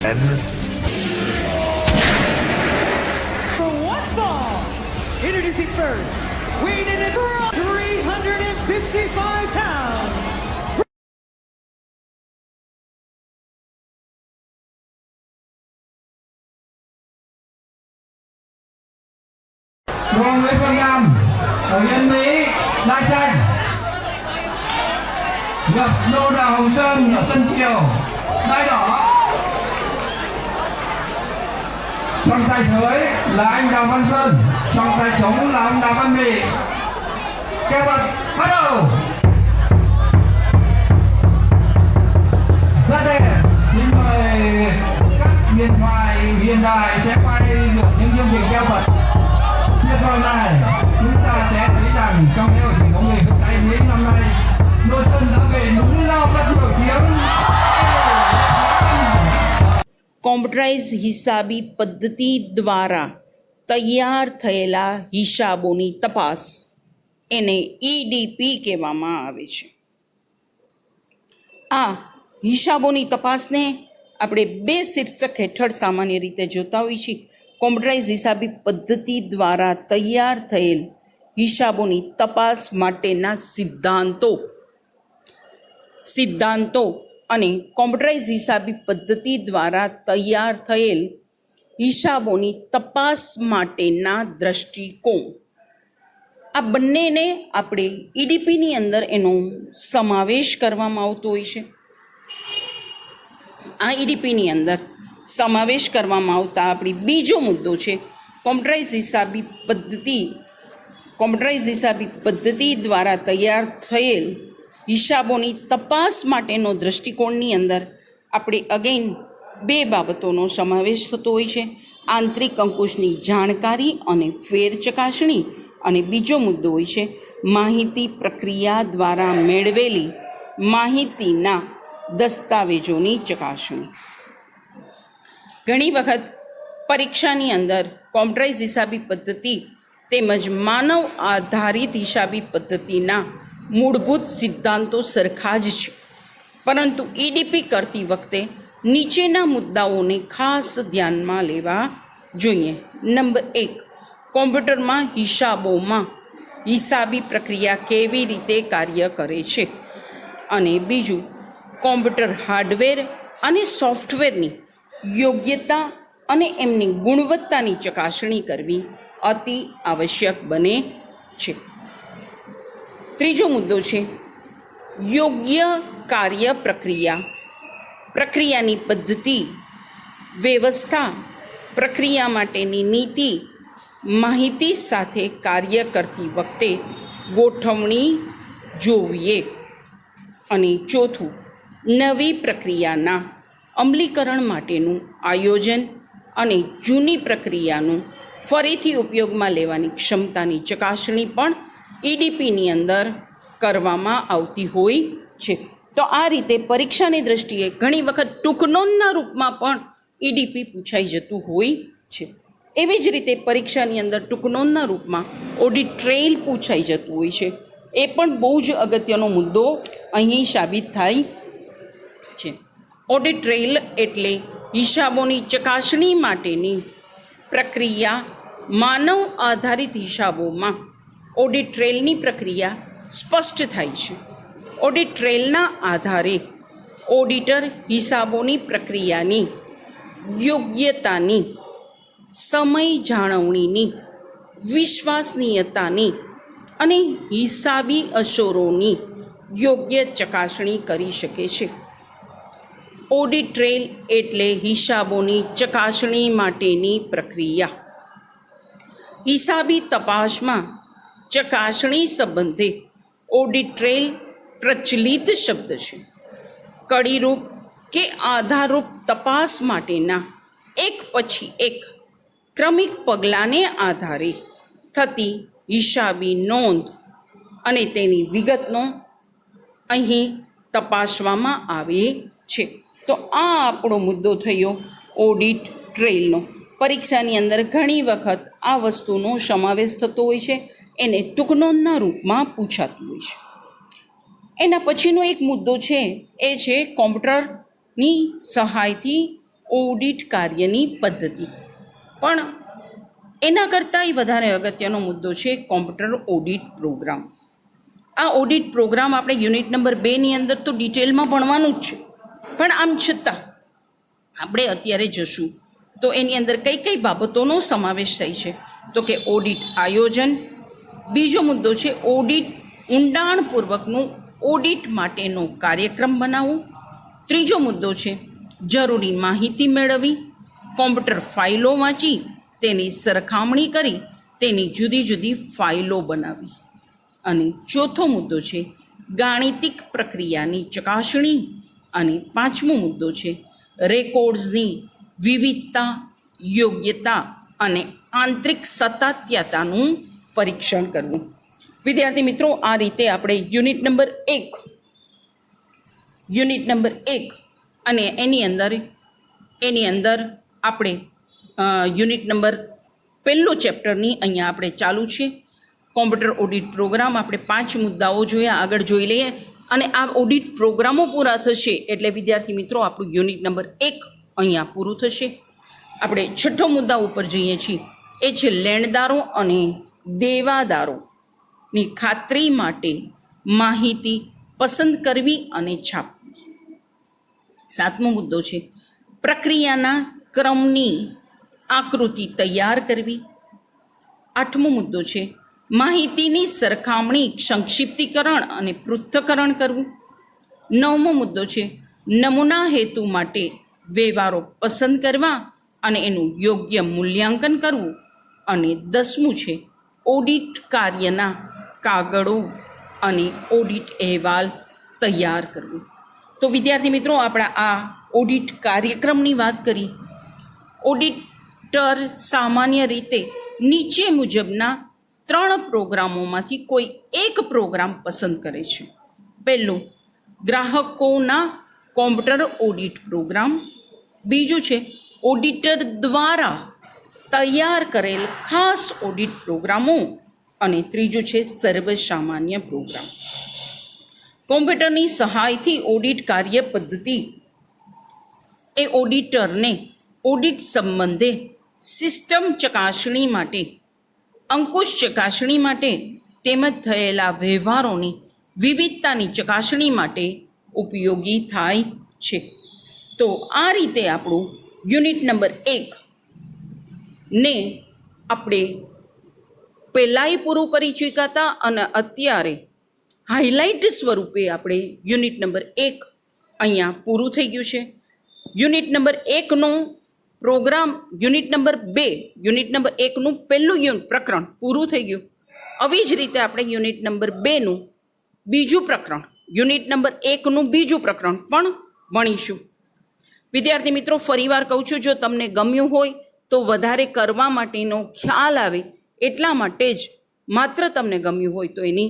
10. For one ball, introducing first, weighing in at 355 pounds. Đoàn Nguyễn Văn Nam, đội nhân Mỹ, Lai Xanh. Gặp Đô Đào Hồng Sơn ở Tân Triều, Đai Đỏ. Trong tay sới là anh Đào Văn Sơn, trong tay trống là ông Đào Văn Mỹ. Kêu bật, bắt đầu. Rất đẹp, xin mời các điện thoại hiện đại sẽ quay được những chương trình kêu bật tuyệt vời này. Chúng ta sẽ thấy rằng trong lễ hội thủy công nghệ Tây Mỹ năm nay, Đô Xuân đã về đúng lao rất nổi tiếng. Computerise હિસાબી પદ્ધતિ દ્વારા તૈયાર થયેલા હિસાબોની તપાસ એને ઈડીપી કહેવામાં આવે છે. આ હિસાબોની તપાસને આપણે બે શીર્ષક હેઠળ સામાન્ય રીતે જોતા હોઈએ છીએ. કોમ્પ્યુટરાઇઝ હિસાબી પદ્ધતિ દ્વારા તૈયાર થયેલ હિસાબોની તપાસ માટેના સિદ્ધાંતો અને કોમ્પ્યુટરાઇઝ હિસાબી પદ્ધતિ દ્વારા તૈયાર થયેલ હિસાબોની તપાસ માટેના દ્રષ્ટિકોણ, આ બંનેને આપણે ઈડીપીની અંદર એનો સમાવેશ કરવામાં આવતો હોય છે. આ ઈડીપીની અંદર સમાવેશ કરવામાં આવતા આપણી બીજો મુદ્દો છે કોમ્પ્યુટરાઇઝ હિસાબી પદ્ધતિ દ્વારા તૈયાર થયેલ હિસાબોની તપાસ માટેનો દ્રષ્ટિકોણની અંદર આપણે અગેન બે બાબતોનો સમાવેશ થતો હોય છે: આંતરિક અંકુશની જાણકારી અને ફેર ચકાસણી, અને બીજો મુદ્દો હોય છે માહિતી પ્રક્રિયા દ્વારા મેળવેલી માહિતીના દસ્તાવેજોની ચકાસણી. ઘણી વખત પરીક્ષાની અંદર કોમ્પ્યુટરાઇઝ હિસાબી પદ્ધતિ તેમજ માનવ આધારિત હિસાબી પદ્ધતિના મૂળભૂત સિદ્ધાંતો સરખા જ છે, પરંતુ ઈડીપી કરતી વખતે નીચેના મુદ્દાઓને ખાસ ધ્યાનમાં લેવા જોઈએ. નંબર 1, કોમ્પ્યુટરમાં હિસાબી પ્રક્રિયા કેવી રીતે કાર્ય કરે છે, અને બીજું, કોમ્પ્યુટર હાર્ડવેર અને સોફ્ટવેરની યોગ્યતા અને એમની ગુણવત્તાની ચકાસણી કરવી અતિ આવશ્યક બને છે. ત્રીજો મુદ્દો છે યોગ્ય કાર્ય પ્રક્રિયાની પદ્ધતિ, વ્યવસ્થા, પ્રક્રિયા માટેની નીતિ, માહિતી સાથે કાર્ય કરતી વખતે ગોઠવણી જોવીએ. અને ચોથું, નવી પ્રક્રિયાના અમલીકરણ માટેનું આયોજન અને જૂની પ્રક્રિયાનું ફરીથી ઉપયોગમાં લેવાની ક્ષમતાની ચકાસણી પણ ઈડીપીની અંદર કરવામાં આવતી હોય છે. તો આ રીતે પરીક્ષાની દૃષ્ટિએ ઘણી વખત ટૂંકનોંધના રૂપમાં પણ ઈડીપી પૂછાઈ જતું હોય છે. એવી જ રીતે પરીક્ષાની અંદર ટૂંકનોંધના રૂપમાં ઓડિટ ટ્રેલ પૂછાઈ જતું હોય છે. એ પણ બહુ જ અગત્યનો મુદ્દો અહીં સાબિત થાય છે. ઓડિટ ટ્રેલ એટલે હિસાબોની ચકાસણી માટેની પ્રક્રિયા. માનવ આધારિત હિસાબોમાં ઓડિટ ટ્રેલની પ્રક્રિયા સ્પષ્ટ થાય છે. ઓડિટ ટ્રેલના આધારે ઓડિટર હિસાબોની પ્રક્રિયાની યોગ્યતાની, સમય જાળવણીની, વિશ્વસનીયતાની અને હિસાબી અસરોની યોગ્ય ચકાસણી કરી શકે છે. ઓડિટ ટ્રેલ એટલે હિસાબોની ચકાસણી માટેની પ્રક્રિયા. હિસાબી તપાસમાં ચકાસણી સંબંધે ઓડિટ ટ્રેલ પ્રચલિત શબ્દ છે. કડીરૂપ કે આધારરૂપ તપાસ માટેના એક પછી એક ક્રમિક પગલાંને આધારે થતી હિસાબી નોંધ અને તેની વિગતનો અહીં તપાસવામાં આવે છે. તો આ આપણો મુદ્દો થયો ઓડિટ ટ્રેલનો. પરીક્ષાની અંદર ઘણી વખત આ વસ્તુનો સમાવેશ થતો હોય છે, એને ટૂંકનોંધના રૂપમાં પૂછાતું હોય છે. એના પછીનો એક મુદ્દો છે એ છે કોમ્પ્યુટરની સહાયથી ઓડિટ કાર્યની પદ્ધતિ. પણ એના કરતાંય વધારે અગત્યનો મુદ્દો છે કોમ્પ્યુટર ઓડિટ પ્રોગ્રામ. આ ઓડિટ પ્રોગ્રામ આપણે યુનિટ નંબર 2ની અંદર તો ડિટેલમાં ભણવાનું જ છે, પણ આમ છતાં આપણે અત્યારે જશું તો એની અંદર કઈ કઈ બાબતોનો સમાવેશ થાય છે તો કે ઓડિટ આયોજન, બીજો મુદ્દો છે ઓડિટ ઊંડાણપૂર્વકનું ઓડિટ માટેનો કાર્યક્રમ બનાવવું, ત્રીજો મુદ્દો છે જરૂરી માહિતી મેળવવી, કોમ્પ્યુટર ફાઇલો વાંચી તેની સરખામણી કરી તેની જુદી જુદી ફાઇલો બનાવવી, અને ચોથો મુદ્દો છે ગાણિતિક પ્રક્રિયાની ચકાસણી, અને પાંચમો મુદ્દો છે રેકોર્ડ્સની વિવિધતા, યોગ્યતા અને આંતરિક સત્તાત્યતાનું પરીક્ષણ કરવું. વિદ્યાર્થી મિત્રો, આ રીતે આપણે યુનિટ નંબર 1 અને એની અંદર આપણે યુનિટ નંબર 1 ચેપ્ટરની અહીંયા આપણે ચાલુ છે. કોમ્પ્યુટર ઓડિટ પ્રોગ્રામ આપણે 5 મુદ્દાઓ જોયા, આગળ જોઈ લઈએ. અને આ ઓડિટ પ્રોગ્રામો પૂરા થશે એટલે વિદ્યાર્થી મિત્રો આપણું યુનિટ નંબર 1 અહીંયા પૂરું થશે. આપણે છઠ્ઠો મુદ્દા ઉપર જઈએ છીએ, એ છે લેણદારો અને દેવાદારોની ખાતરી માટે માહિતી પસંદ કરવી અને છાપવી. સાતમો મુદ્દો છે પ્રક્રિયાના ક્રમની આકૃતિ તૈયાર કરવી. આઠમો મુદ્દો છે માહિતીની સરખામણી, સંક્ષિપ્તીકરણ અને પૃથ્થકરણ કરવું. નવમો મુદ્દો છે નમૂના હેતુ માટે વ્યવહારો પસંદ કરવા અને એનું યોગ્ય મૂલ્યાંકન કરવું. અને 10મું છે ઓડિટ કાર્યના કાગળો અને ઓડિટ અહેવાલ તૈયાર કરવું. તો વિદ્યાર્થી મિત્રો, આપણા આ ઓડિટ કાર્યક્રમની વાત કરી. ઓડિટર સામાન્ય રીતે નીચે મુજબના 3 પ્રોગ્રામોમાંથી કોઈ એક પ્રોગ્રામ પસંદ કરે છે. પહેલું ગ્રાહકોના કોમ્પ્યુટર ઓડિટ પ્રોગ્રામ, બીજું છે ઓડિટર દ્વારા તૈયાર કરેલ ખાસ ઓડિટ પ્રોગ્રામો, અને ત્રીજું છે સર્વસામાન્ય પ્રોગ્રામ. કોમ્પ્યુટરની સહાયથી ઓડિટ કાર્ય પદ્ધતિ એ ઓડિટરને ઓડિટ સંબંધે સિસ્ટમ ચકાસણી માટે, અંકુશ ચકાસણી માટે તેમજ થયેલા વ્યવહારોની વિવિધતાની ચકાસણી માટે ઉપયોગી થાય છે. તો આ રીતે આપણું યુનિટ નંબર 1 ને આપણે પહેલાંય પૂરું કરી ચૂક્યા હતા, અને અત્યારે હાઇલાઇટ સ્વરૂપે આપણે યુનિટ નંબર 1 અહીંયા પૂરું થઈ ગયું છે. યુનિટ નંબર 1નો પ્રોગ્રામ, યુનિટ નંબર 1નું પહેલું પ્રકરણ પૂરું થઈ ગયું. આવી જ રીતે આપણે યુનિટ નંબર 2નું બીજું પ્રકરણ, યુનિટ નંબર 1નું બીજું પ્રકરણ પણ ભણીશું. વિદ્યાર્થી મિત્રો, ફરીવાર કહું છું, જો તમને ગમ્યું હોય તો વધારે કરવા માટેનો ખ્યાલ આવે એટલા માટે જ, માત્ર તમને ગમ્યું હોય તો એની